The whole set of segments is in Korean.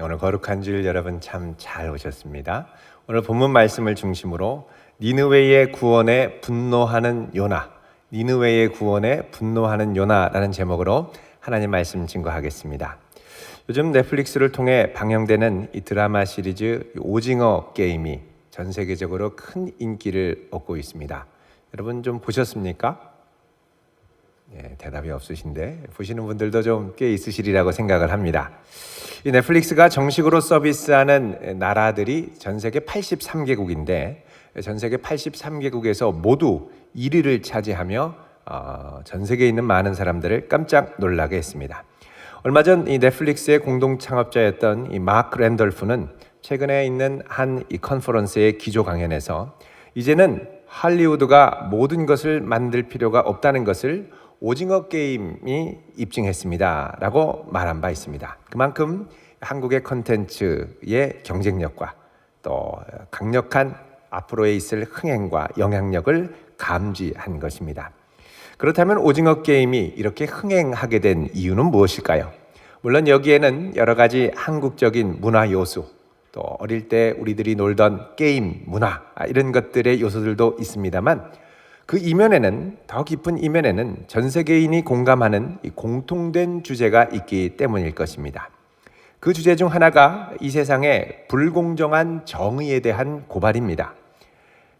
오늘 거룩한 주일 여러분 참 잘 오셨습니다. 오늘 본문 말씀을 중심으로 니느웨의 구원에 분노하는 요나, 니느웨의 구원에 분노하는 요나라는 제목으로 하나님 말씀 증거하겠습니다. 요즘 넷플릭스를 통해 방영되는 이 드라마 시리즈 오징어 게임이 전 세계적으로 큰 인기를 얻고 있습니다. 여러분 좀 보셨습니까? 대답이 없으신데 보시는 분들도 좀 꽤 있으시리라고 생각을 합니다. 이 넷플릭스가 정식으로 서비스하는 나라들이 전 세계 83개국인데 전 세계 83개국에서 모두 1위를 차지하며 전 세계에 있는 많은 사람들을 깜짝 놀라게 했습니다. 얼마 전 이 넷플릭스의 공동 창업자였던 이 마크 랜돌프는 최근에 있는 한 이 컨퍼런스의 기조 강연에서 이제는 할리우드가 모든 것을 만들 필요가 없다는 것을 오징어 게임이 입증했습니다 라고 말한 바 있습니다. 그만큼 한국의 컨텐츠의 경쟁력과 또 강력한 앞으로에 있을 흥행과 영향력을 감지한 것입니다. 그렇다면 오징어 게임이 이렇게 흥행하게 된 이유는 무엇일까요? 물론 여기에는 여러 가지 한국적인 문화 요소, 또 어릴 때 우리들이 놀던 게임 문화 이런 것들의 요소들도 있습니다만 그 이면에는, 더 깊은 이면에는 전 세계인이 공감하는 이 공통된 주제가 있기 때문일 것입니다. 그 주제 중 하나가 이 세상의 불공정한 정의에 대한 고발입니다.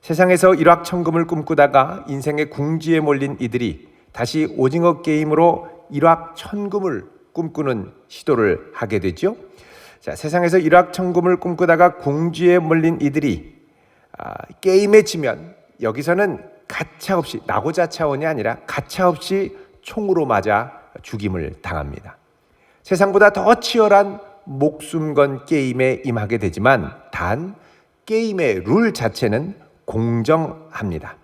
세상에서 일확천금을 꿈꾸다가 인생의 궁지에 몰린 이들이 다시 오징어 게임으로 일확천금을 꿈꾸는 시도를 하게 되죠. 세상에서 일확천금을 꿈꾸다가 궁지에 몰린 이들이 게임에 지면 여기서는 가차없이, 나고자 차원이 아니라 가차없이 총으로 맞아 죽임을 당합니다. 세상보다 더 치열한 목숨 건 게임에 임하게 되지만 단 게임의 룰 자체는 공정합니다.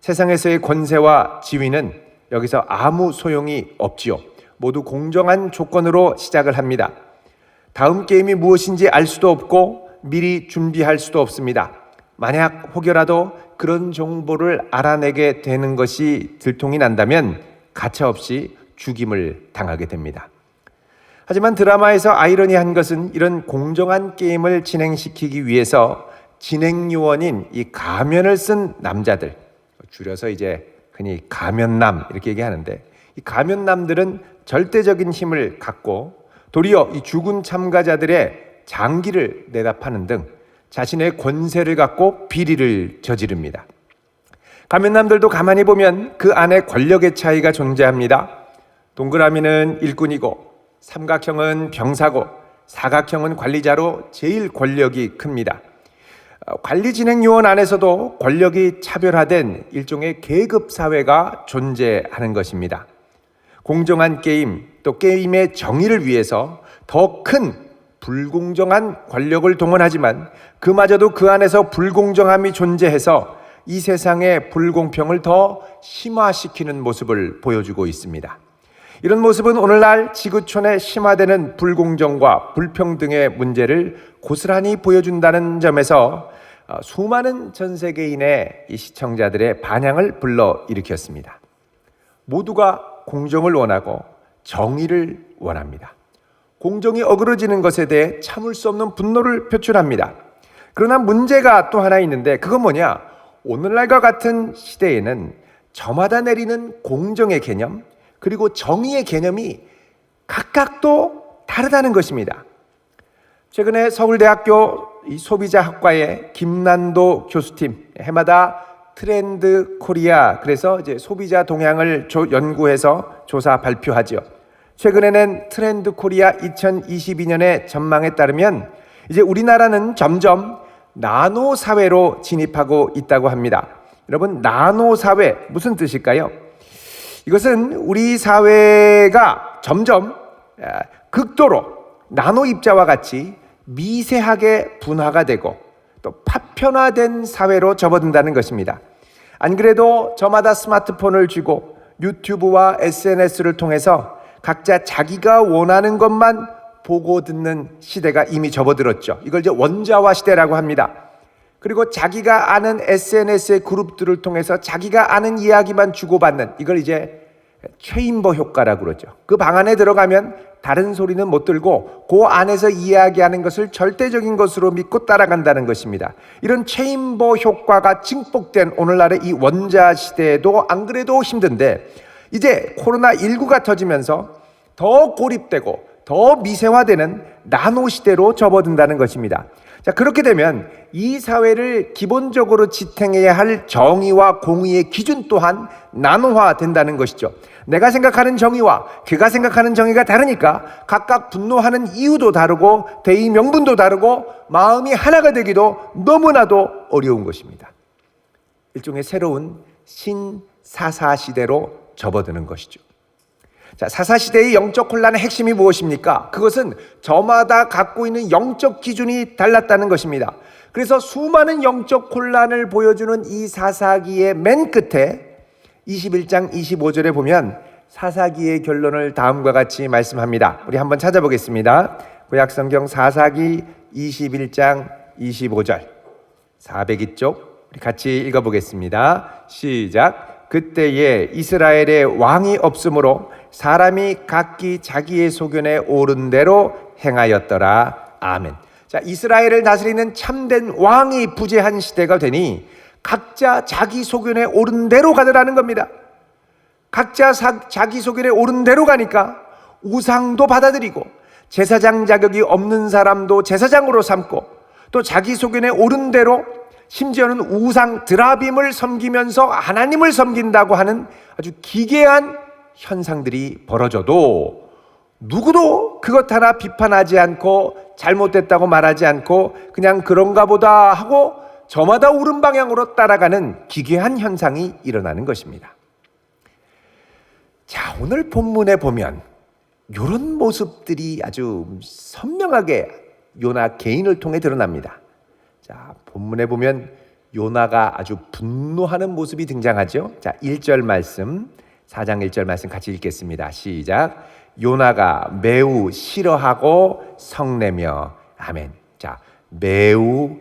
세상에서의 권세와 지위는 여기서 아무 소용이 없지요. 모두 공정한 조건으로 시작을 합니다. 다음 게임이 무엇인지 알 수도 없고 미리 준비할 수도 없습니다. 만약 혹여라도 그런 정보를 알아내게 되는 것이 들통이 난다면 가차없이 죽임을 당하게 됩니다. 하지만 드라마에서 아이러니한 것은 이런 공정한 게임을 진행시키기 위해서 진행 요원인 이 가면을 쓴 남자들, 줄여서 이제 흔히 가면남 이렇게 얘기하는데, 이 가면남들은 절대적인 힘을 갖고 도리어 이 죽은 참가자들의 장기를 내다 파는 등 자신의 권세를 갖고 비리를 저지릅니다. 가면남들도 가만히 보면 그 안에 권력의 차이가 존재합니다. 동그라미는 일꾼이고 삼각형은 병사고 사각형은 관리자로 제일 권력이 큽니다. 관리 진행 요원 안에서도 권력이 차별화된 일종의 계급 사회가 존재하는 것입니다. 공정한 게임, 또 게임의 정의를 위해서 더 큰 불공정한 권력을 동원하지만 그마저도 그 안에서 불공정함이 존재해서 이 세상의 불공평을 더 심화시키는 모습을 보여주고 있습니다. 이런 모습은 오늘날 지구촌에 심화되는 불공정과 불평등의 문제를 고스란히 보여준다는 점에서 수많은 전 세계인의 이 시청자들의 반향을 불러일으켰습니다. 모두가 공정을 원하고 정의를 원합니다. 공정이 어그러지는 것에 대해 참을 수 없는 분노를 표출합니다. 그러나 문제가 또 하나 있는데 그건 뭐냐? 오늘날과 같은 시대에는 저마다 내리는 공정의 개념 그리고 정의의 개념이 각각 또 다르다는 것입니다. 최근에 서울대학교 소비자학과의 김난도 교수팀 해마다 트렌드 코리아, 그래서 이제 소비자 동향을 연구해서 조사 발표하죠. 최근에 낸 트렌드 코리아 2022년의 전망에 따르면 이제 우리나라는 점점 나노 사회로 진입하고 있다고 합니다. 여러분, 나노 사회 무슨 뜻일까요? 이것은 우리 사회가 점점 극도로 나노 입자와 같이 미세하게 분화가 되고 또 파편화된 사회로 접어든다는 것입니다. 안 그래도 저마다 스마트폰을 쥐고 유튜브와 SNS를 통해서 각자 자기가 원하는 것만 보고 듣는 시대가 이미 접어들었죠. 이걸 이제 원자화 시대라고 합니다. 그리고 자기가 아는 SNS의 그룹들을 통해서 자기가 아는 이야기만 주고받는, 이걸 이제 체인버 효과라고 그러죠. 그 방 안에 들어가면 다른 소리는 못 들고 그 안에서 이야기하는 것을 절대적인 것으로 믿고 따라간다는 것입니다. 이런 체인버 효과가 증폭된 오늘날의 이 원자 시대에도 안 그래도 힘든데, 이제 코로나19가 터지면서 더 고립되고 더 미세화되는 나노 시대로 접어든다는 것입니다. 자, 그렇게 되면 이 사회를 기본적으로 지탱해야 할 정의와 공의의 기준 또한 나노화 된다는 것이죠. 내가 생각하는 정의와 그가 생각하는 정의가 다르니까 각각 분노하는 이유도 다르고 대의 명분도 다르고 마음이 하나가 되기도 너무나도 어려운 것입니다. 일종의 새로운 신사사 시대로 접어드는 것이죠. 자, 사사시대의 영적 혼란의 핵심이 무엇입니까? 그것은 저마다 갖고 있는 영적 기준이 달랐다는 것입니다. 그래서 수많은 영적 혼란을 보여주는 이 사사기의 맨 끝에 21장 25절에 보면 사사기의 결론을 다음과 같이 말씀합니다. 우리 한번 찾아보겠습니다. 구약성경 사사기 21장 25절 402쪽 우리 같이 읽어보겠습니다. 시작. 그때에 이스라엘에 왕이 없으므로 사람이 각기 자기의 소견에 오른 대로 행하였더라. 아멘. 자, 이스라엘을 다스리는 참된 왕이 부재한 시대가 되니 각자 자기 소견에 오른 대로 가더라는 겁니다. 각자 자기 소견에 오른 대로 가니까 우상도 받아들이고 제사장 자격이 없는 사람도 제사장으로 삼고 또 자기 소견에 오른 대로 심지어는 우상 드라빔을 섬기면서 하나님을 섬긴다고 하는 아주 기괴한 현상들이 벌어져도 누구도 그것 하나 비판하지 않고 잘못됐다고 말하지 않고 그냥 그런가 보다 하고 저마다 옳은 방향으로 따라가는 기괴한 현상이 일어나는 것입니다. 자, 오늘 본문에 보면 이런 모습들이 아주 선명하게 요나 개인을 통해 드러납니다. 자, 본문에 보면 요나가 아주 분노하는 모습이 등장하죠. 자, 1절 말씀, 4장 1절 말씀 같이 읽겠습니다. 시작. 요나가 매우 싫어하고 성내며. 아멘. 자, 매우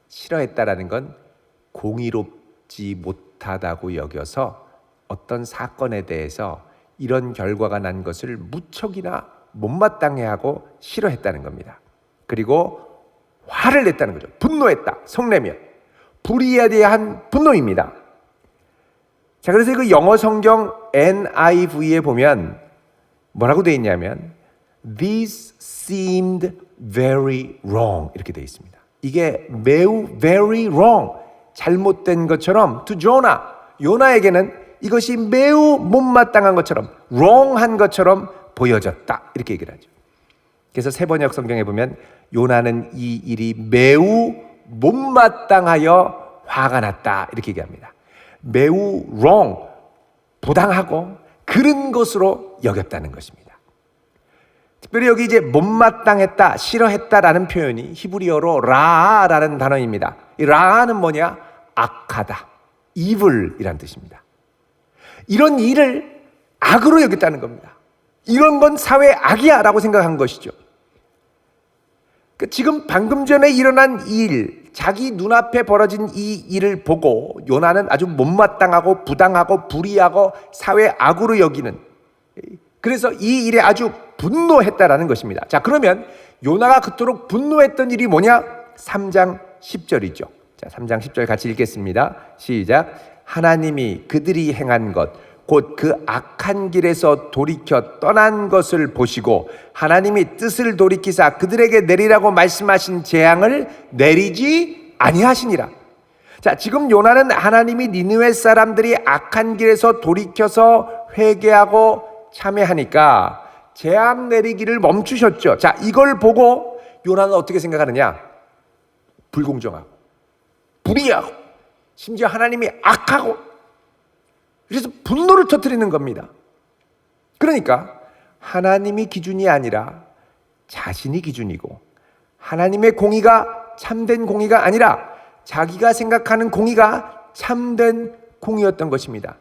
싫어했다라는 건 공의롭지 못하다고 여겨서 어떤 사건에 대해서 이런 결과가 난 것을 무척이나 못마땅해하고 싫어했다는 겁니다. 그리고 화를 냈다는 거죠. 분노했다. 성내며. 불의에 대한 분노입니다. 자, 그래서 그 영어 성경 NIV에 보면 뭐라고 되어 있냐면 This seemed very wrong 이렇게 되어 있습니다. 이게 매우 very wrong, 잘못된 것처럼 to Jonah, 요나에게는 이것이 매우 못마땅한 것처럼 wrong한 것처럼 보여졌다 이렇게 얘기를 하죠. 그래서 세번역 성경에 보면 요나는 이 일이 매우 못마땅하여 화가 났다 이렇게 얘기합니다. 매우 wrong, 부당하고 그른 것으로 여겼다는 것입니다. 특별히 여기 이제 못마땅했다, 싫어했다라는 표현이 히브리어로 라라는 단어입니다. 이 라는 뭐냐? 악하다, evil이라는 뜻입니다. 이런 일을 악으로 여겼다는 겁니다. 이런 건 사회 악이야 라고 생각한 것이죠. 지금 방금 전에 일어난 일, 자기 눈앞에 벌어진 이 일을 보고 요나는 아주 못마땅하고 부당하고 불의하고 사회 악으로 여기는, 그래서 이 일에 아주 분노했다라는 것입니다. 자, 그러면 요나가 그토록 분노했던 일이 뭐냐? 3장 10절이죠. 자, 3장 10절 같이 읽겠습니다. 시작. 하나님이 그들이 행한 것 곧 그 악한 길에서 돌이켜 떠난 것을 보시고 하나님이 뜻을 돌이키사 그들에게 내리라고 말씀하신 재앙을 내리지 아니하시니라. 자, 지금 요나는 하나님이 니느웨 사람들이 악한 길에서 돌이켜서 회개하고 참회하니까 재앙 내리기를 멈추셨죠. 자, 이걸 보고 요나는 어떻게 생각하느냐? 불공정하고 불의하고 심지어 하나님이 악하고, 그래서 분노를 터뜨리는 겁니다. 그러니까 하나님이 기준이 아니라 자신이 기준이고 하나님의 공의가 참된 공의가 아니라 자기가 생각하는 공의가 참된 공의였던 것입니다.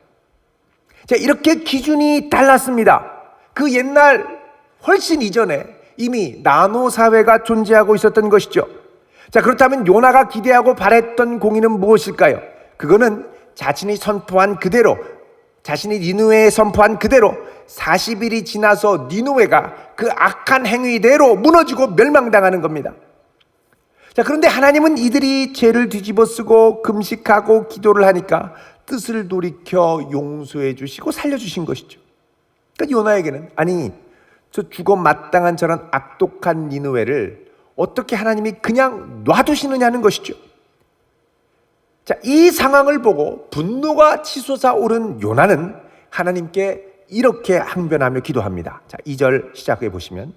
자, 이렇게 기준이 달랐습니다. 그 옛날 훨씬 이전에 이미 나노 사회가 존재하고 있었던 것이죠. 자, 그렇다면 요나가 기대하고 바랬던 공의는 무엇일까요? 그거는 자신이 선포한 그대로 자신이 니느웨에 선포한 그대로 40일이 지나서 니느웨가 그 악한 행위대로 무너지고 멸망당하는 겁니다. 자, 그런데 하나님은 이들이 죄를 뒤집어쓰고 금식하고 기도를 하니까 뜻을 돌이켜 용서해 주시고 살려주신 것이죠. 그러니까 요나에게는 저 죽어 마땅한 저런 악독한 니느웨를 어떻게 하나님이 그냥 놔두시느냐는 것이죠. 자, 이 상황을 보고 분노가 치솟아 오른 요나는 하나님께 이렇게 항변하며 기도합니다. 자, 2절 시작해 보시면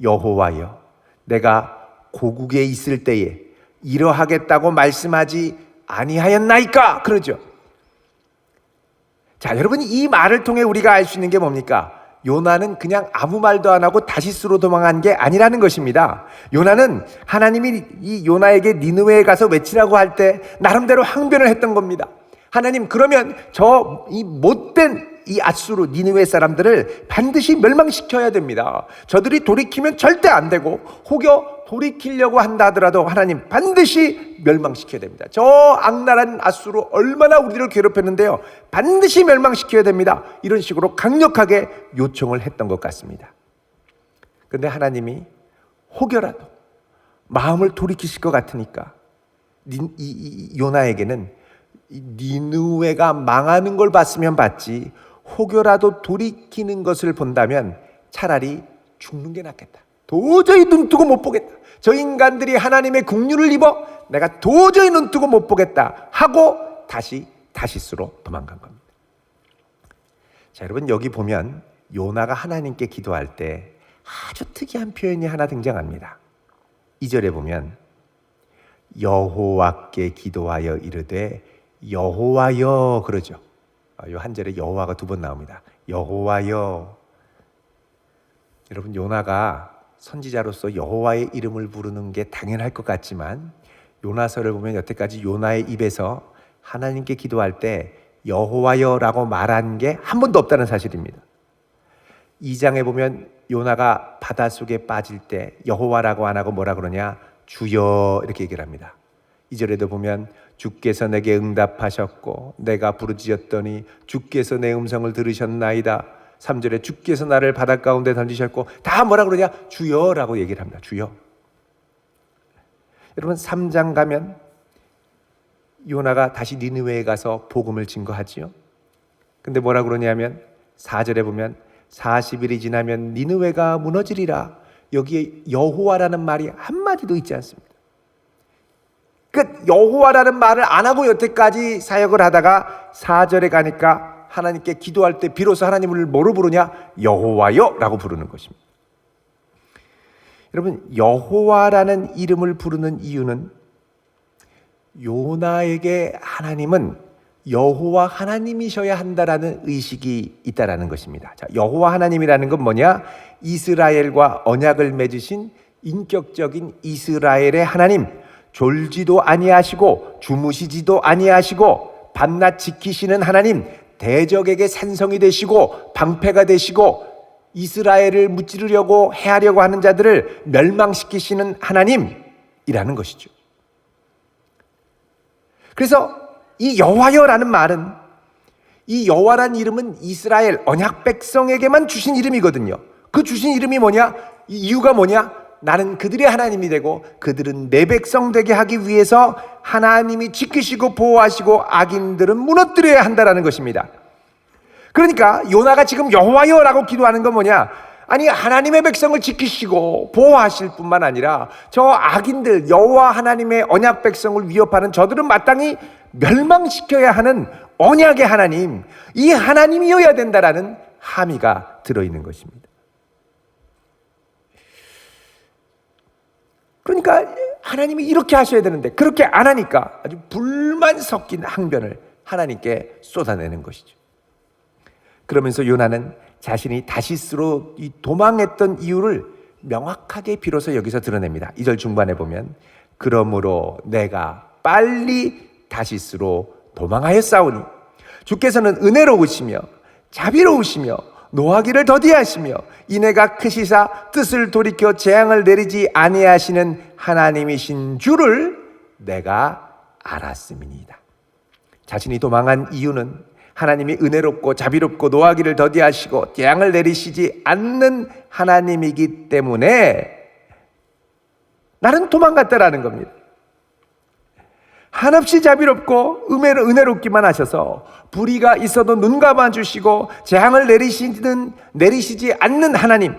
여호와여, 내가 고국에 있을 때에 이러하겠다고 말씀하지 아니하였나이까? 그러죠. 자, 여러분, 이 말을 통해 우리가 알 수 있는 게 뭡니까? 요나는 그냥 아무 말도 안 하고 다시스로 도망한 게 아니라는 것입니다. 요나는 하나님이 이 요나에게 니느웨에 가서 외치라고 할 때 나름대로 항변을 했던 겁니다. 하나님, 그러면 이 못된 이 앗수르 니느웨 사람들을 반드시 멸망시켜야 됩니다. 저들이 돌이키면 절대 안 되고, 혹여 돌이키려고 한다 하더라도 하나님 반드시 멸망시켜야 됩니다. 저 악랄한 앗수르 얼마나 우리를 괴롭혔는데요, 반드시 멸망시켜야 됩니다. 이런 식으로 강력하게 요청을 했던 것 같습니다. 그런데 하나님이 혹여라도 마음을 돌이키실 것 같으니까 요나에게는 니느웨가 망하는 걸 봤으면 봤지, 혹여라도 돌이키는 것을 본다면 차라리 죽는 게 낫겠다. 도저히 눈뜨고 못 보겠다. 저 인간들이 하나님의 긍휼을 입어 내가 도저히 눈뜨고 못 보겠다 하고 다시스로 도망간 겁니다. 자, 여러분, 여기 보면 요나가 하나님께 기도할 때 아주 특이한 표현이 하나 등장합니다. 2절에 보면 여호와께 기도하여 이르되 여호와여 그러죠. 이 한 절에 여호와가 2번 나옵니다. 여호와여. 여러분, 요나가 선지자로서 여호와의 이름을 부르는 게 당연할 것 같지만 요나서를 보면 여태까지 요나의 입에서 하나님께 기도할 때 여호와여라고 말한 게 한 번도 없다는 사실입니다. 2장에 보면 요나가 바닷속에 빠질 때 여호와라고 안 하고 뭐라 그러냐? 주여 이렇게 얘기를 합니다. 2절에도 보면 주께서 내게 응답하셨고 내가 부르짖었더니 주께서 내 음성을 들으셨나이다. 3절에 주께서 나를 바닷 가운데 던지셨고, 다 뭐라 그러냐? 주여라고 얘기를 합니다. 주여. 여러분, 3장 가면 요나가 다시 니느웨에 가서 복음을 증거하지요. 근데 뭐라 그러냐면 4절에 보면 40일이 지나면 니느웨가 무너지리라. 여기에 여호와라는 말이 한마디도 있지 않습니다. 여호와라는 말을 안 하고 여태까지 사역을 하다가 4절에 가니까 하나님께 기도할 때 비로소 하나님을 뭐로 부르냐? 여호와여 라고 부르는 것입니다. 여러분, 여호와라는 이름을 부르는 이유는 요나에게 하나님은 여호와 하나님이셔야 한다라는 의식이 있다라는 것입니다. 자, 여호와 하나님이라는 건 뭐냐? 이스라엘과 언약을 맺으신 인격적인 이스라엘의 하나님, 졸지도 아니하시고 주무시지도 아니하시고 밤낮 지키시는 하나님, 대적에게 산성이 되시고 방패가 되시고 이스라엘을 무찌르려고 해하려고 하는 자들을 멸망시키시는 하나님이라는 것이죠. 그래서 이 여호와여라는 말은, 이 여호와라는 이름은 이스라엘 언약 백성에게만 주신 이름이거든요. 그 주신 이름이 뭐냐? 이유가 뭐냐? 나는 그들의 하나님이 되고 그들은 내 백성 되게 하기 위해서 하나님이 지키시고 보호하시고 악인들은 무너뜨려야 한다라는 것입니다. 그러니까 요나가 지금 여호와여라고 기도하는 건 뭐냐? 하나님의 백성을 지키시고 보호하실 뿐만 아니라 저 악인들, 여호와 하나님의 언약 백성을 위협하는 저들은 마땅히 멸망시켜야 하는 언약의 하나님, 이 하나님이어야 된다라는 함의가 들어있는 것입니다. 그러니까 하나님이 이렇게 하셔야 되는데 그렇게 안 하니까 아주 불만 섞인 항변을 하나님께 쏟아내는 것이죠. 그러면서 요나는 자신이 다시스로 도망했던 이유를 명확하게 비로소 여기서 드러냅니다. 2절 중반에 보면 그러므로 내가 빨리 다시스로 도망하였사오니 주께서는 은혜로우시며 자비로우시며 노하기를 더디하시며 이내가 크시사 뜻을 돌이켜 재앙을 내리지 아니하시는 하나님이신 줄을 내가 알았음이니이다. 자신이 도망한 이유는 하나님이 은혜롭고 자비롭고 노하기를 더디하시고 재앙을 내리시지 않는 하나님이기 때문에 나는 도망갔다라는 겁니다. 한없이 자비롭고 은혜롭기만 하셔서 불의가 있어도 눈 감아 주시고 재앙을 내리시지 않는 하나님,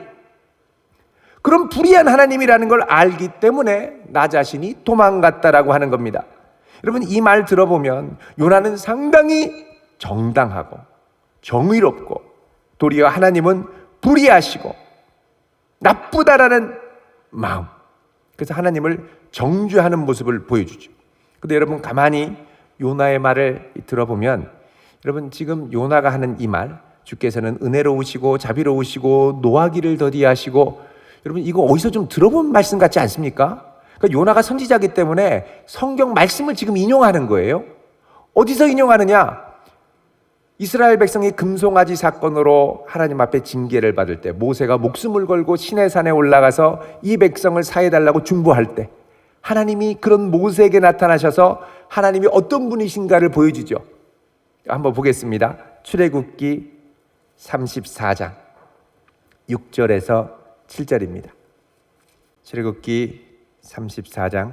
그런 불의한 하나님이라는 걸 알기 때문에 나 자신이 도망갔다라고 하는 겁니다. 여러분, 이 말 들어보면 요나는 상당히 정당하고 정의롭고 도리어 하나님은 불의하시고 나쁘다라는 마음, 그래서 하나님을 정죄하는 모습을 보여주죠. 근데 여러분, 가만히 요나의 말을 들어보면 여러분, 지금 요나가 하는 이 말, 주께서는 은혜로우시고 자비로우시고 노하기를 더디하시고, 여러분, 이거 어디서 좀 들어본 말씀 같지 않습니까? 그러니까 요나가 선지자이기 때문에 성경 말씀을 지금 인용하는 거예요. 어디서 인용하느냐? 이스라엘 백성이 금송아지 사건으로 하나님 앞에 징계를 받을 때 모세가 목숨을 걸고 시내산에 올라가서 이 백성을 사해달라고 중보할 때 하나님이 그런 모세에게 나타나셔서 하나님이 어떤 분이신가를 보여주죠. 한번 보겠습니다. 출애굽기 34장 6절에서 7절입니다. 출애굽기 34장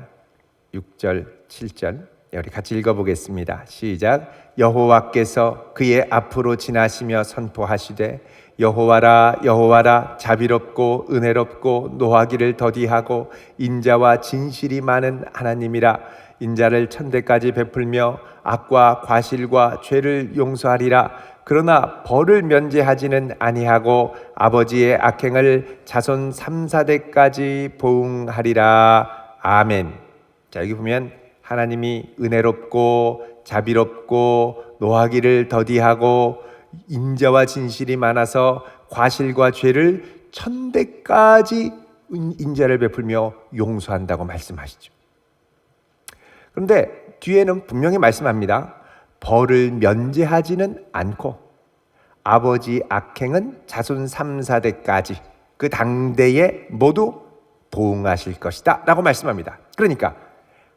6절 7절, 우리 같이 읽어보겠습니다. 시작. 여호와께서 그의 앞으로 지나시며 선포하시되 여호와라 여호와라 자비롭고 은혜롭고 노하기를 더디하고 인자와 진실이 많은 하나님이라. 인자를 천대까지 베풀며 악과 과실과 죄를 용서하리라. 그러나 벌을 면제하지는 아니하고 아버지의 악행을 자손 3, 4대까지 보응하리라. 아멘. 자, 여기 보면 하나님이 은혜롭고 자비롭고 노하기를 더디하고 인자와 진실이 많아서 과실과 죄를 1000대까지 인자를 베풀며 용서한다고 말씀하시죠. 그런데 뒤에는 분명히 말씀합니다. 벌을 면제하지는 않고 아버지 악행은 자손 3, 4대까지 그 당대에 모두 보응하실 것이다 라고 말씀합니다. 그러니까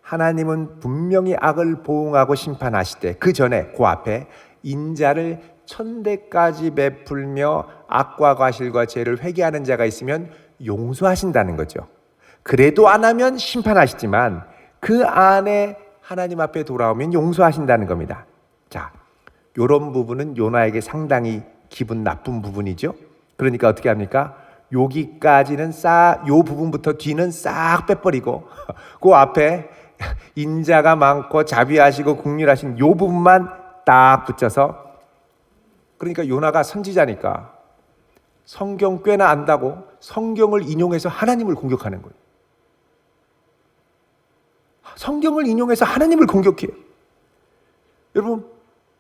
하나님은 분명히 악을 보응하고 심판하시되 그 전에 그 앞에 인자를 1000대까지 베풀며 악과 과실과 죄를 회개하는 자가 있으면 용서하신다는 거죠. 그래도 안 하면 심판하시지만 그 안에 하나님 앞에 돌아오면 용서하신다는 겁니다. 자, 이런 부분은 요나에게 상당히 기분 나쁜 부분이죠. 그러니까 어떻게 합니까? 여기까지는 요 부분부터 뒤는 싹 빼버리고 그 앞에 인자가 많고 자비하시고 긍휼하신 요 부분만 딱 붙여서, 그러니까 요나가 선지자니까 성경 꽤나 안다고 성경을 인용해서 하나님을 공격하는 거예요. 성경을 인용해서 하나님을 공격해요. 여러분,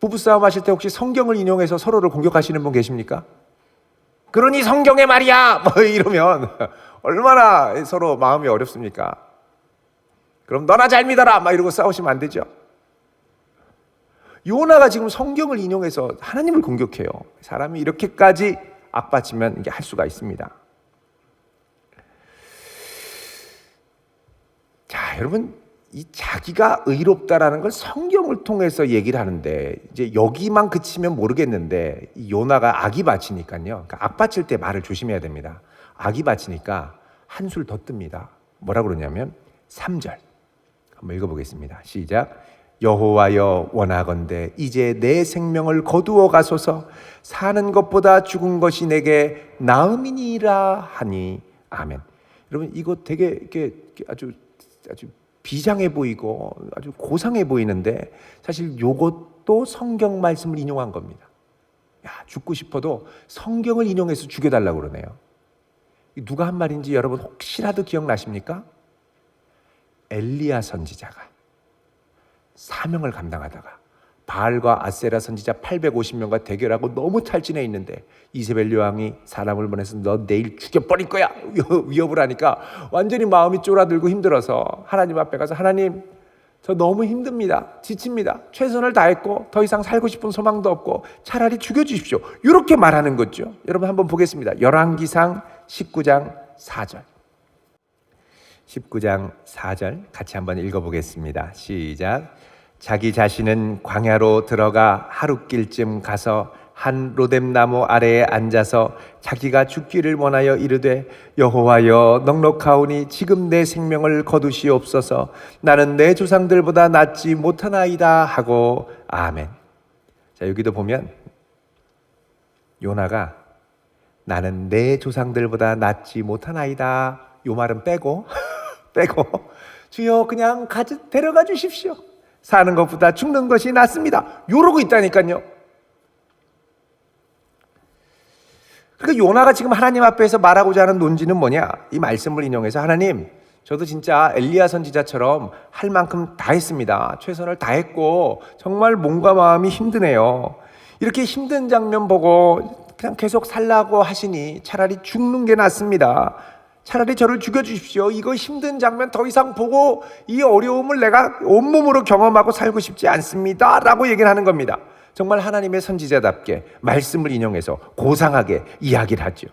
부부싸움 하실 때 혹시 성경을 인용해서 서로를 공격하시는 분 계십니까? 그러니 성경의 말이야! 뭐 이러면 얼마나 서로 마음이 어렵습니까? 그럼 너나 잘 믿어라! 막 이러고 싸우시면 안 되죠. 요나가 지금 성경을 인용해서 하나님을 공격해요. 사람이 이렇게까지 악받치면 이게 할 수가 있습니다. 자, 여러분, 이 자기가 의롭다라는 걸 성경을 통해서 얘기를 하는데 이제 여기만 그치면 모르겠는데 이 요나가 악이 받치니까요. 그러니까 악 받칠 때 말을 조심해야 됩니다. 악이 받치니까 한술 더 뜹니다. 뭐라고 그러냐면 3절 한번 읽어보겠습니다. 시작. 여호와여 원하건대 이제 내 생명을 거두어 가소서. 사는 것보다 죽은 것이 내게 나음이니라 하니. 아멘. 여러분, 이거 되게 이렇게 아주 비장해 보이고 아주 고상해 보이는데 사실 이것도 성경 말씀을 인용한 겁니다. 야, 죽고 싶어도 성경을 인용해서 죽여달라고 그러네요. 누가 한 말인지 여러분 혹시라도 기억나십니까? 엘리야 선지자가 사명을 감당하다가 바알과 아세라 선지자 850명과 대결하고 너무 탈진해 있는데 이세벨 여왕이 사람을 보내서 너 내일 죽여버릴 거야 위협을 하니까 완전히 마음이 쫄아들고 힘들어서 하나님 앞에 가서 하나님, 저 너무 힘듭니다. 지칩니다. 최선을 다했고 더 이상 살고 싶은 소망도 없고 차라리 죽여주십시오. 이렇게 말하는 거죠. 여러분 한번 보겠습니다. 열왕기상 19장 4절 19장 4절 같이 한번 읽어보겠습니다. 시작. 자기 자신은 광야로 들어가 하룻길쯤 가서 한 로뎀나무 아래에 앉아서 자기가 죽기를 원하여 이르되 여호와여 넉넉하오니 지금 내 생명을 거두시옵소서. 나는 내 조상들보다 낫지 못하나이다 하고 아멘. 자, 여기도 보면 요나가 나는 내 조상들보다 낫지 못하나이다, 요 말은 빼고 주여 그냥 데려가 주십시오. 사는 것보다 죽는 것이 낫습니다, 요러고 있다니까요. 그러니까 요나가 지금 하나님 앞에서 말하고자 하는 논지는 뭐냐? 이 말씀을 인용해서 하나님, 저도 진짜 엘리야 선지자처럼 할 만큼 다 했습니다. 최선을 다했고 정말 몸과 마음이 힘드네요. 이렇게 힘든 장면 보고 그냥 계속 살라고 하시니 차라리 죽는 게 낫습니다. 차라리 저를 죽여주십시오. 이거 힘든 장면 더 이상 보고 이 어려움을 내가 온몸으로 경험하고 살고 싶지 않습니다 라고 얘기를 하는 겁니다. 정말 하나님의 선지자답게 말씀을 인용해서 고상하게 이야기를 하죠.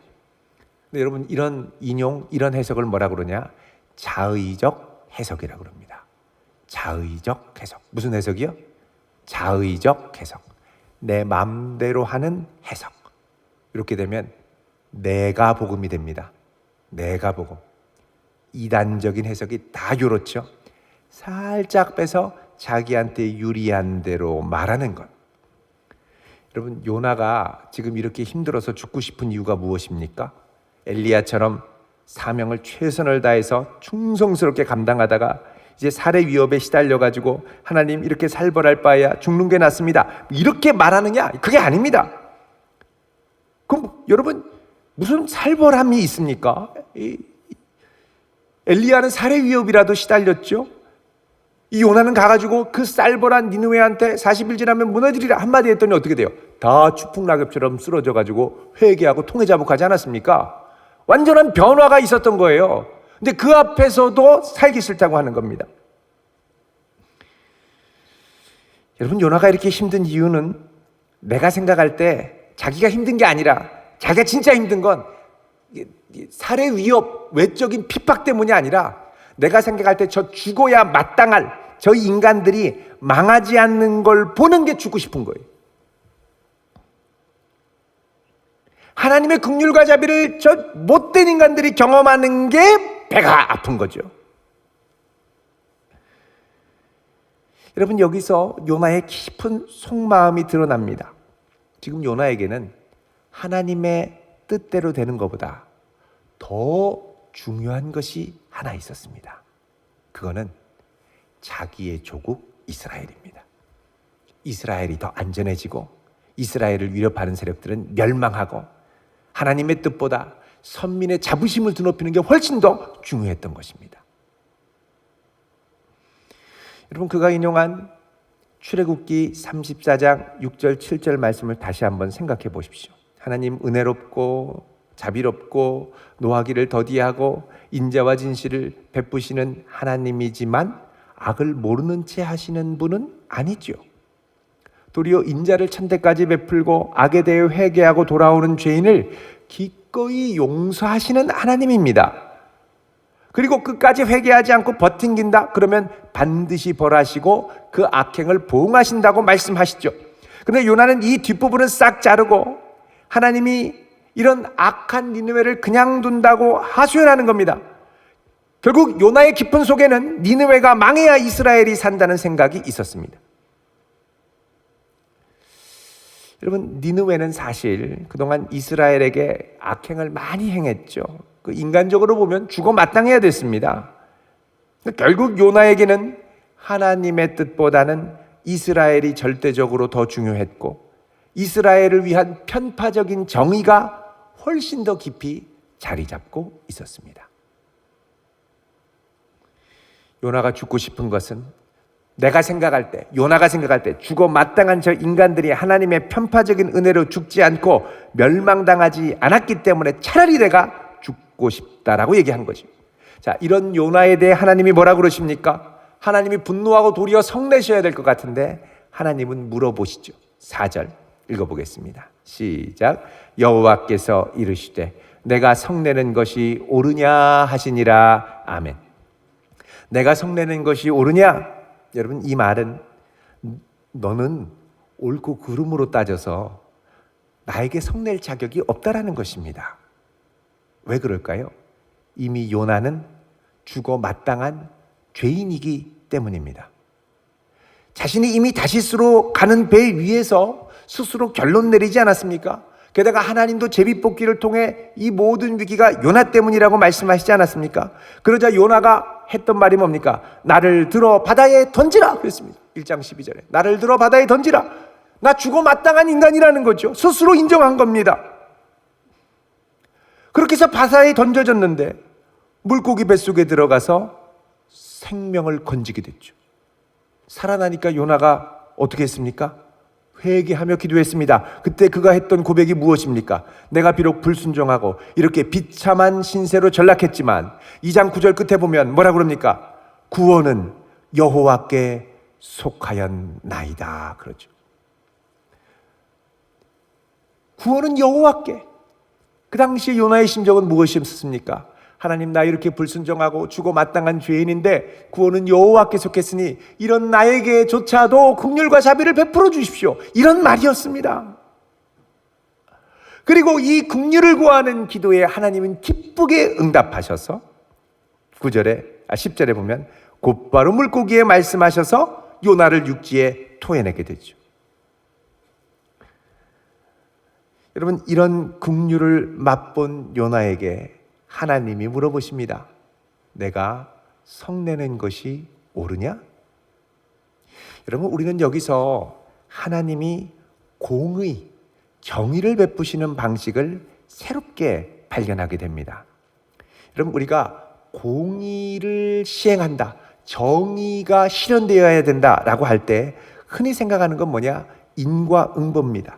근데 여러분, 이런 인용, 이런 해석을 뭐라 그러냐? 자의적 해석이라고 그럽니다. 자의적 해석. 무슨 해석이요? 자의적 해석. 내 마음대로 하는 해석. 이렇게 되면 내가 복음이 됩니다. 내가 복음. 이단적인 해석이 다 요렇죠. 살짝 빼서 자기한테 유리한 대로 말하는 것. 여러분, 요나가 지금 이렇게 힘들어서 죽고 싶은 이유가 무엇입니까? 엘리야처럼 사명을 최선을 다해서 충성스럽게 감당하다가 이제 살해 위협에 시달려가지고 하나님 이렇게 살벌할 바에야 죽는 게 낫습니다, 이렇게 말하느냐? 그게 아닙니다. 그럼 여러분, 무슨 살벌함이 있습니까? 엘리야는 살해 위협이라도 시달렸죠. 이 요나는 가가지고 그 쌀벌한 니느웨한테 40일 지나면 무너지리라 한마디 했더니 어떻게 돼요? 다 추풍낙엽처럼 쓰러져가지고 회개하고 통회자복하지 않았습니까? 완전한 변화가 있었던 거예요. 근데 그 앞에서도 살기 싫다고 하는 겁니다. 여러분, 요나가 이렇게 힘든 이유는 내가 생각할 때 자기가 힘든 게 아니라, 자기가 진짜 힘든 건 살해 위협, 외적인 핍박 때문이 아니라 내가 생각할 때 저 죽어야 마땅할 저 인간들이 망하지 않는 걸 보는 게 죽고 싶은 거예요. 하나님의 긍휼과 자비를 저 못된 인간들이 경험하는 게 배가 아픈 거죠. 여러분, 여기서 요나의 깊은 속마음이 드러납니다. 지금 요나에게는 하나님의 뜻대로 되는 것보다 더 중요한 것이 하나 있었습니다. 그거는 자기의 조국 이스라엘입니다. 이스라엘이 더 안전해지고 이스라엘을 위협하는 세력들은 멸망하고 하나님의 뜻보다 선민의 자부심을 드높이는 게 훨씬 더 중요했던 것입니다. 여러분, 그가 인용한 출애굽기 34장 6절 7절 말씀을 다시 한번 생각해 보십시오. 하나님 은혜롭고 자비롭고 노하기를 더디하고 인자와 진실을 베푸시는 하나님이지만 악을 모르는 채 하시는 분은 아니죠. 도리어 인자를 천대까지 베풀고 악에 대해 회개하고 돌아오는 죄인을 기꺼이 용서하시는 하나님입니다. 그리고 끝까지 회개하지 않고 버틴긴다 그러면 반드시 벌하시고 그 악행을 보응하신다고 말씀하시죠. 그런데 요나는 이 뒷부분은 싹 자르고 하나님이 이런 악한 니느웨를 그냥 둔다고 하소연하는 겁니다. 결국 요나의 깊은 속에는 니느웨가 망해야 이스라엘이 산다는 생각이 있었습니다. 여러분, 니느웨는 사실 그동안 이스라엘에게 악행을 많이 행했죠. 그 인간적으로 보면 죽어 마땅해야 됐습니다. 결국 요나에게는 하나님의 뜻보다는 이스라엘이 절대적으로 더 중요했고 이스라엘을 위한 편파적인 정의가 훨씬 더 깊이 자리 잡고 있었습니다. 요나가 죽고 싶은 것은 요나가 생각할 때 죽어 마땅한 저 인간들이 하나님의 편파적인 은혜로 죽지 않고 멸망당하지 않았기 때문에 차라리 내가 죽고 싶다라고 얘기한 거죠. 자, 이런 요나에 대해 하나님이 뭐라 그러십니까? 하나님이 분노하고 도리어 성내셔야 될 것 같은데 하나님은 물어보시죠. 4절 읽어보겠습니다. 시작. 여호와께서 이르시되 내가 성내는 것이 옳으냐 하시니라. 아멘. 내가 성내는 것이 옳으냐? 여러분, 이 말은 너는 옳고 그름으로 따져서 나에게 성낼 자격이 없다라는 것입니다. 왜 그럴까요? 이미 요나는 죽어 마땅한 죄인이기 때문입니다. 자신이 이미 다시스로 가는 배 위에서 스스로 결론 내리지 않았습니까? 게다가 하나님도 제비뽑기를 통해 이 모든 위기가 요나 때문이라고 말씀하시지 않았습니까? 그러자 요나가 했던 말이 뭡니까? 나를 들어 바다에 던지라 그랬습니다. 1장 12절에 나를 들어 바다에 던지라. 나 죽어 마땅한 인간이라는 거죠. 스스로 인정한 겁니다. 그렇게 해서 바다에 던져졌는데 물고기 뱃속에 들어가서 생명을 건지게 됐죠. 살아나니까 요나가 어떻게 했습니까? 회개하며 기도했습니다. 그때 그가 했던 고백이 무엇입니까? 내가 비록 불순종하고 이렇게 비참한 신세로 전락했지만 2장 9절 끝에 보면 뭐라고 그럽니까? 구원은 여호와께 속하였나이다 그러죠. 구원은 여호와께. 그 당시에 요나의 심정은 무엇이었습니까? 하나님, 나 이렇게 불순종하고 죽어 마땅한 죄인인데 구원은 여호와께 속했으니 이런 나에게조차도 긍휼과 자비를 베풀어 주십시오. 이런 말이었습니다. 그리고 이 긍휼을 구하는 기도에 하나님은 기쁘게 응답하셔서 10절에 보면 곧바로 물고기에 말씀하셔서 요나를 육지에 토해내게 되죠. 여러분, 이런 긍휼을 맛본 요나에게 하나님이 물어보십니다. 내가 성내는 것이 옳으냐? 여러분, 우리는 여기서 하나님이 공의, 정의를 베푸시는 방식을 새롭게 발견하게 됩니다. 여러분, 우리가 공의를 시행한다, 정의가 실현되어야 된다라고 할 때 흔히 생각하는 건 뭐냐? 인과응보입니다.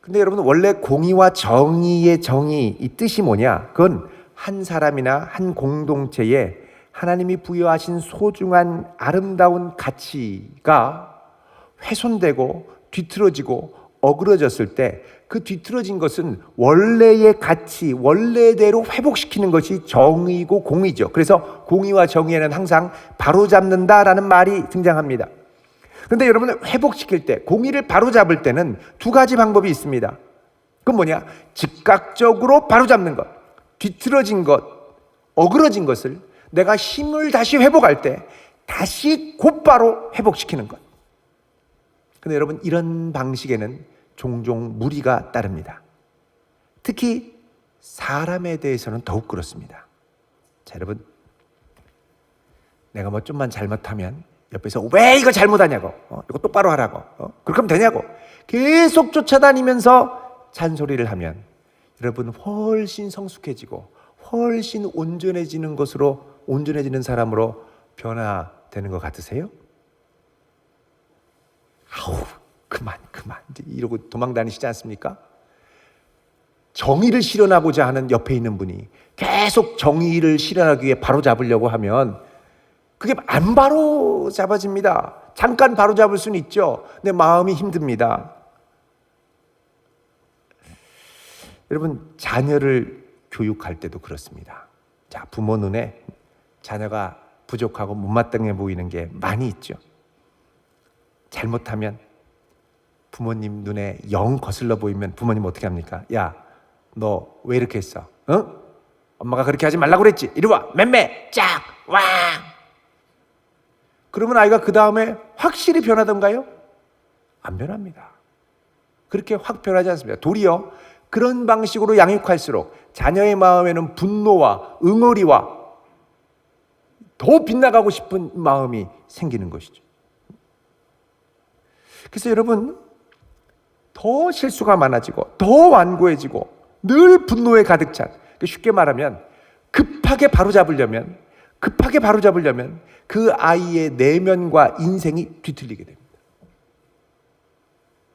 근데 여러분, 원래 공의와 정의의 정의, 이 뜻이 뭐냐? 그건 한 사람이나 한 공동체에 하나님이 부여하신 소중한 아름다운 가치가 훼손되고 뒤틀어지고 어그러졌을 때 그 뒤틀어진 것은 원래의 가치, 원래대로 회복시키는 것이 정의고 공의죠. 그래서 공의와 정의에는 항상 바로잡는다라는 말이 등장합니다. 그런데 여러분, 회복시킬 때, 공의를 바로잡을 때는 두 가지 방법이 있습니다. 그건 뭐냐? 즉각적으로 바로잡는 것, 뒤틀어진 것, 어그러진 것을 내가 힘을 다시 회복할 때 다시 곧바로 회복시키는 것. 근데 여러분, 이런 방식에는 종종 무리가 따릅니다. 특히 사람에 대해서는 더욱 그렇습니다. 자, 여러분, 내가 뭐 좀만 잘못하면 옆에서 왜 이거 잘못하냐고, 이거 똑바로 하라고, 그렇게 하면 되냐고 계속 쫓아다니면서 잔소리를 하면 여러분, 훨씬 성숙해지고 훨씬 온전해지는 사람으로 변화되는 것 같으세요? 아우, 그만 이러고 도망 다니시지 않습니까? 정의를 실현하고자 하는 옆에 있는 분이 계속 정의를 실현하기 위해 바로잡으려고 하면 그게 안 바로 잡아집니다. 잠깐 바로 잡을 수는 있죠. 근데 마음이 힘듭니다. 여러분, 자녀를 교육할 때도 그렇습니다. 자, 부모 눈에 자녀가 부족하고 못마땅해 보이는 게 많이 있죠. 잘못하면 부모님 눈에 영 거슬러 보이면 부모님 어떻게 합니까? 야, 너 왜 이렇게 했어? 엄마가 그렇게 하지 말라고 그랬지. 이리 와, 맴매, 짝, 왕. 그러면 아이가 그 다음에 확실히 변하던가요? 안 변합니다. 그렇게 확 변하지 않습니다. 도리어 그런 방식으로 양육할수록 자녀의 마음에는 분노와 응어리와 더 빗나가고 싶은 마음이 생기는 것이죠. 그래서 여러분, 더 실수가 많아지고 더 완고해지고 늘 분노에 가득 찬, 쉽게 말하면 급하게 바로잡으려면 그 아이의 내면과 인생이 뒤틀리게 됩니다.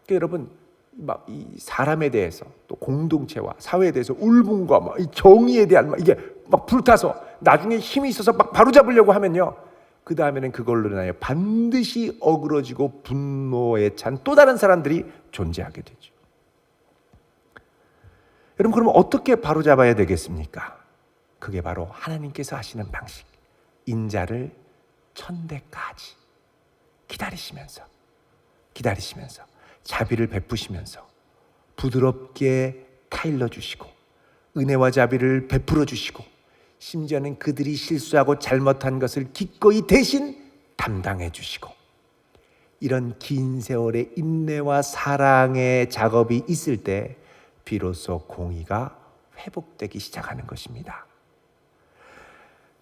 그러니까 여러분, 막 이 사람에 대해서 또 공동체와 사회에 대해서 울분과 막 이 정의에 대한 이게 막 불타서 나중에 힘이 있어서 막 바로잡으려고 하면요, 그 다음에는 그걸로 인하여 반드시 어그러지고 분노에 찬 또 다른 사람들이 존재하게 되죠. 여러분, 그럼 어떻게 바로잡아야 되겠습니까? 그게 바로 하나님께서 하시는 방식, 인자를 천대까지. 기다리시면서 자비를 베푸시면서 부드럽게 타일러 주시고 은혜와 자비를 베풀어 주시고 심지어는 그들이 실수하고 잘못한 것을 기꺼이 대신 담당해 주시고 이런 긴 세월의 인내와 사랑의 작업이 있을 때 비로소 공의가 회복되기 시작하는 것입니다.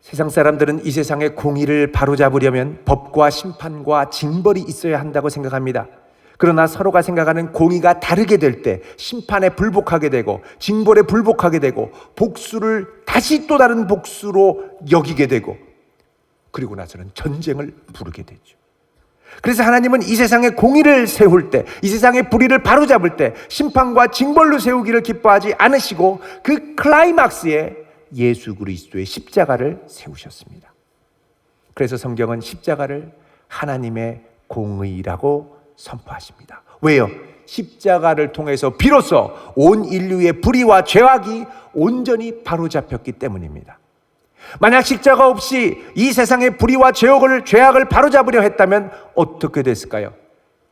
세상 사람들은 이 세상의 공의를 바로잡으려면 법과 심판과 징벌이 있어야 한다고 생각합니다. 그러나 서로가 생각하는 공의가 다르게 될 때 심판에 불복하게 되고 징벌에 불복하게 되고 복수를 다시 또 다른 복수로 여기게 되고 그리고 나서는 전쟁을 부르게 되죠. 그래서 하나님은 이 세상의 공의를 세울 때, 이 세상의 불의를 바로잡을 때 심판과 징벌로 세우기를 기뻐하지 않으시고 그 클라이막스에 예수 그리스도의 십자가를 세우셨습니다. 그래서 성경은 십자가를 하나님의 공의라고 선포하십니다. 왜요? 십자가를 통해서 비로소 온 인류의 불의와 죄악이 온전히 바로잡혔기 때문입니다. 만약 십자가 없이 이 세상의 불의와 죄악을 바로잡으려 했다면 어떻게 됐을까요?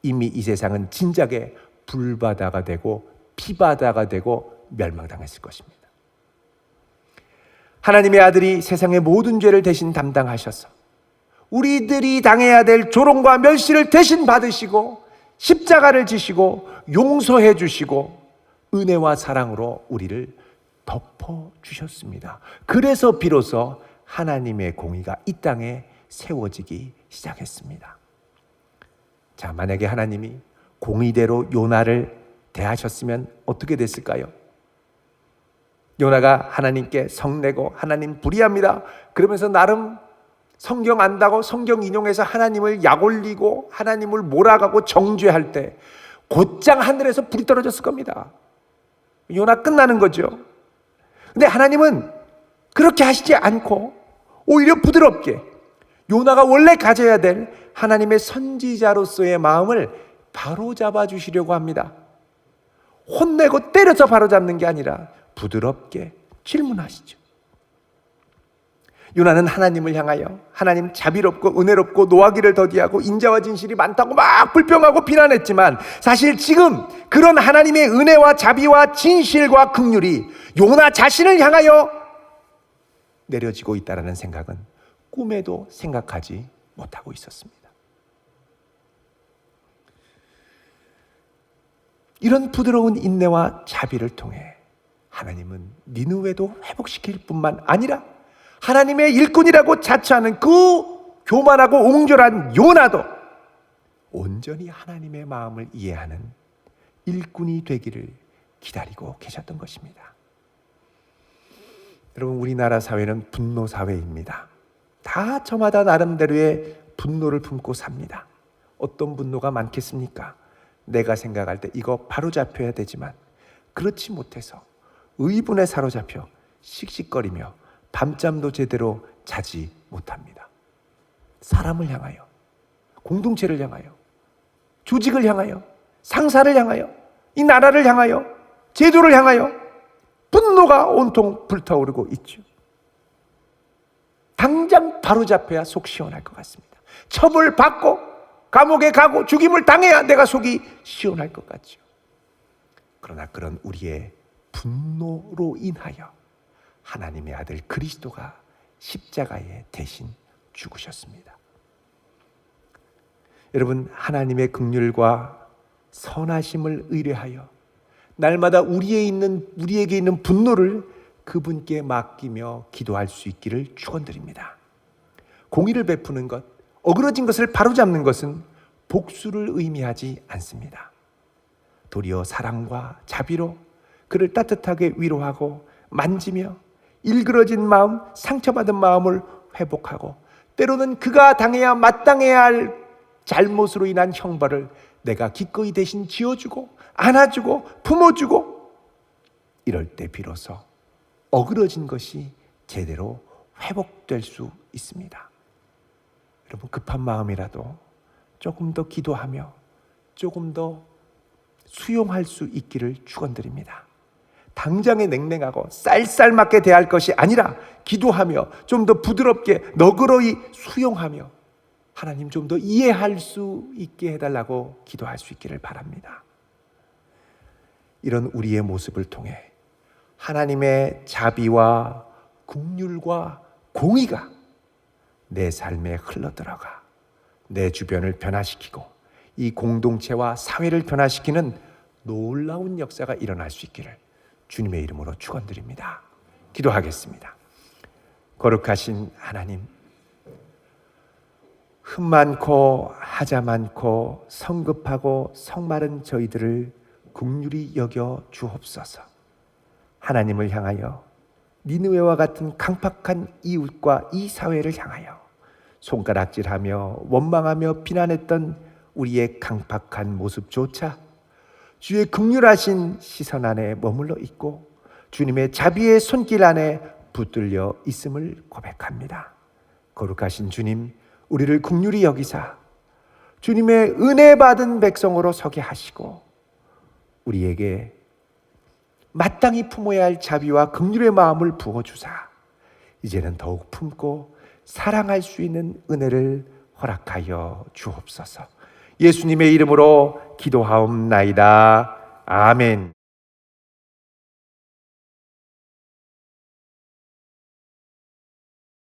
이미 이 세상은 진작에 불바다가 되고 피바다가 되고 멸망당했을 것입니다. 하나님의 아들이 세상의 모든 죄를 대신 담당하셔서 우리들이 당해야 될 조롱과 멸시를 대신 받으시고 십자가를 지시고 용서해 주시고 은혜와 사랑으로 우리를 덮어주셨습니다. 그래서 비로소 하나님의 공의가 이 땅에 세워지기 시작했습니다. 자, 만약에 하나님이 공의대로 요나를 대하셨으면 어떻게 됐을까요? 요나가 하나님께 성내고 하나님 불의합니다 그러면서 나름 성경 안다고 성경 인용해서 하나님을 약올리고 하나님을 몰아가고 정죄할 때 곧장 하늘에서 불이 떨어졌을 겁니다. 요나 끝나는 거죠. 근데 하나님은 그렇게 하시지 않고 오히려 부드럽게 요나가 원래 가져야 될 하나님의 선지자로서의 마음을 바로잡아 주시려고 합니다. 혼내고 때려서 바로잡는 게 아니라 부드럽게 질문하시죠. 요나는 하나님을 향하여 하나님 자비롭고 은혜롭고 노하기를 더디하고 인자와 진실이 많다고 막 불평하고 비난했지만 사실 지금 그런 하나님의 은혜와 자비와 진실과 긍휼이 요나 자신을 향하여 내려지고 있다는 생각은 꿈에도 생각하지 못하고 있었습니다. 이런 부드러운 인내와 자비를 통해 하나님은 니느웨도 회복시킬 뿐만 아니라 하나님의 일꾼이라고 자처하는 그 교만하고 옹졸한 요나도 온전히 하나님의 마음을 이해하는 일꾼이 되기를 기다리고 계셨던 것입니다. 여러분, 우리나라 사회는 분노 사회입니다. 다 저마다 나름대로의 분노를 품고 삽니다. 어떤 분노가 많겠습니까? 내가 생각할 때 이거 바로잡혀야 되지만 그렇지 못해서 의분에 사로잡혀 씩씩거리며 밤잠도 제대로 자지 못합니다. 사람을 향하여, 공동체를 향하여, 조직을 향하여, 상사를 향하여, 이 나라를 향하여, 제도를 향하여 분노가 온통 불타오르고 있죠. 당장 바로잡혀야 속 시원할 것 같습니다. 처벌받고 감옥에 가고 죽임을 당해야 내가 속이 시원할 것 같죠. 그러나 그런 우리의 분노로 인하여 하나님의 아들 그리스도가 십자가에 대신 죽으셨습니다. 여러분, 하나님의 긍휼과 선하심을 의뢰하여 날마다 우리에게 있는 분노를 그분께 맡기며 기도할 수 있기를 축원드립니다. 공의를 베푸는 것, 어그러진 것을 바로잡는 것은 복수를 의미하지 않습니다. 도리어 사랑과 자비로 그를 따뜻하게 위로하고 만지며 일그러진 마음, 상처받은 마음을 회복하고 때로는 그가 당해야 마땅해야 할 잘못으로 인한 형벌을 내가 기꺼이 대신 지어주고 안아주고 품어주고 이럴 때 비로소 어그러진 것이 제대로 회복될 수 있습니다. 여러분, 급한 마음이라도 조금 더 기도하며 조금 더 수용할 수 있기를 축원드립니다. 당장에 냉랭하고 쌀쌀맞게 대할 것이 아니라 기도하며 좀 더 부드럽게 너그러이 수용하며 하나님 좀 더 이해할 수 있게 해달라고 기도할 수 있기를 바랍니다. 이런 우리의 모습을 통해 하나님의 자비와 긍휼과 공의가 내 삶에 흘러들어가 내 주변을 변화시키고 이 공동체와 사회를 변화시키는 놀라운 역사가 일어날 수 있기를 주님의 이름으로 축원드립니다. 기도하겠습니다. 거룩하신 하나님, 흠 많고 하자 많고 성급하고 성마른 저희들을 긍휼히 여겨 주옵소서. 하나님을 향하여 니느웨와 같은 강팍한 이웃과 이 사회를 향하여 손가락질하며 원망하며 비난했던 우리의 강팍한 모습조차 주의 긍휼하신 시선 안에 머물러 있고 주님의 자비의 손길 안에 붙들려 있음을 고백합니다. 거룩하신 주님, 우리를 긍휼히 여기사 주님의 은혜 받은 백성으로 서게 하시고 우리에게 마땅히 품어야 할 자비와 긍휼의 마음을 부어주사 이제는 더욱 품고 사랑할 수 있는 은혜를 허락하여 주옵소서. 예수님의 이름으로 기도하옵나이다. 아멘.